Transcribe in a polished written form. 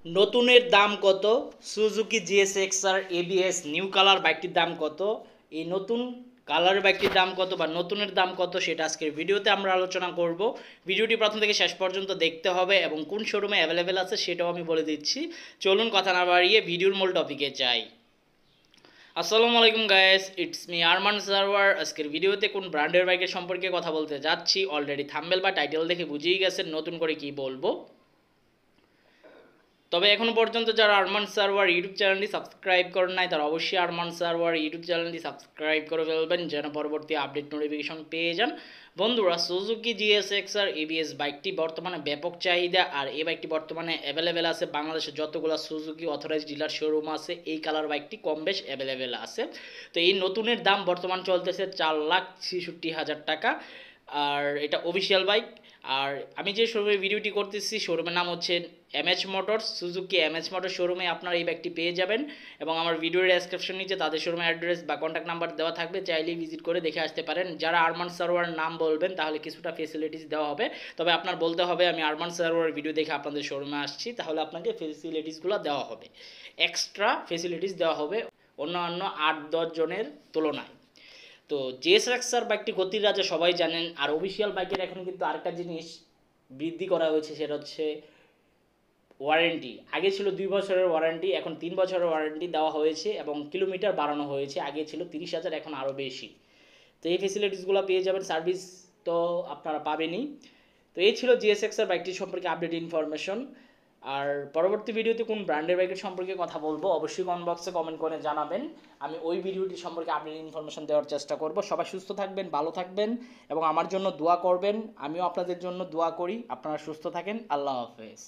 নতুনের দাম কত? Suzuki GSX-R ABS new colour বাইকটির দাম কত? এই নতুন কালারের বাইকটির দাম কত বা নতুনের দাম কত সেটা আজকের ভিডিওতে আমরা আলোচনা করব। ভিডিওটি প্রথম থেকে শেষ পর্যন্ত দেখতে হবে এবং কোন শোরুমে অ্যাভেলেবেল আছে সেটাও আমি বলে দিচ্ছি। চলুন কথা না বাড়িয়ে ভিডিওর মূল টপিকে যাই। আসসালামু আলাইকুম guys, it's me Arman Sarwar. আজকের ভিডিওতে কোন ব্র্যান্ডের বাইকের সম্পর্কে কথা বলতে যাচ্ছি অলরেডি থাম্বনেল বা টাইটেল দেখে বুঝেই গেছেন নতুন করে কি বলবো। তবে এখনও পর্যন্ত যারা আরমান সারওয়ার ইউটিউব চ্যানেলটি সাবস্ক্রাইব করেন নাই তারা অবশ্যই আরমান সারওয়ার ইউটিউব চ্যানেলটি সাবস্ক্রাইব করে ফেলবেন যেন পরবর্তী আপডেট নোটিফিকেশন পেয়ে যান। বন্ধুরা, সুজুকি জিএসএক্সআর এবিএস বাইকটি বর্তমানে ব্যাপক চাহিদা, আর এই বাইকটি বর্তমানে অ্যাভেলেবেল আছে বাংলাদেশে যতগুলো সুজুকি অথরাইজ ডিলার শোরুম আছে এই কালার বাইকটি কম বেশ অ্যাভেলেবেল আছে। তো এই নতুনের দাম বর্তমান চলতেছে 4,66,000 টাকা, আর এটা অফিসিয়াল বাইক। আর আমি যে শোরুমে ভিডিওটি করতেছি শোরুমের নাম হচ্ছে MH motors, Suzuki MH motor শোরুমে আপনারা এই বাইকটি পেয়ে যাবেন এবং আমার ভিডিওর ডেসক্রিপশন নিচে তাদের শোরুমের অ্যাড্রেস বা কন্ট্যাক্ট নাম্বার দেওয়া থাকবে, চাইলেই ভিজিট করে দেখে আসতে পারেন। যারা আরমান সারোয়ার নাম বলবেন তাহলে কিছুটা ফেসিলিটিস দেওয়া হবে, তবে আপনার বলতে হবে আমি আরমান সারোয়ার ভিডিও দেখে আপনাদের শোরুমে আসছি, তাহলে আপনাকে ফেসিলিটিসগুলো দেওয়া হবে, এক্সট্রা ফেসিলিটিস দেওয়া হবে অন্যান্য 8-10 জনের তুলনায়। তো জিএসএক্সআর বাইকটি গতির রাজা সবাই জানেন, আর অফিসিয়াল বাইকের এখন কিন্তু আরেকটা জিনিস বৃদ্ধি করা হয়েছে, সেটা হচ্ছে ওয়ারেন্টি। আগে ছিল 2 বছরের ওয়ারেন্টি, এখন 3 বছরের ওয়ারেন্টি দেওয়া হয়েছে এবং কিলোমিটার বাড়ানো হয়েছে। আগে ছিল 30,000, এখন আরও বেশি। তো এই ফেসিলিটিসগুলো পেয়ে যাবেন, সার্ভিস তো আপনারা পাবেনই। তো এই ছিল জিএসএক্সআর বাইকটি সম্পর্কে আপডেট ইনফরমেশন। আর পরবর্তী ভিডিওতে কোন ব্র্যান্ডের বাইকের সম্পর্কে কথা বলবো অবশ্যই কমেন্ট বক্সে কমেন্ট করে জানাবেন, আমি ওই ভিডিওটি সম্পর্কে আপডেট ইনফরমেশন দেওয়ার চেষ্টা করব। সবাই সুস্থ থাকবেন, ভালো থাকবেন এবং আমার জন্য দোয়া করবেন। আমিও আপনাদের জন্য দোয়া করি, আপনারা সুস্থ থাকেন। আল্লাহ হাফেজ।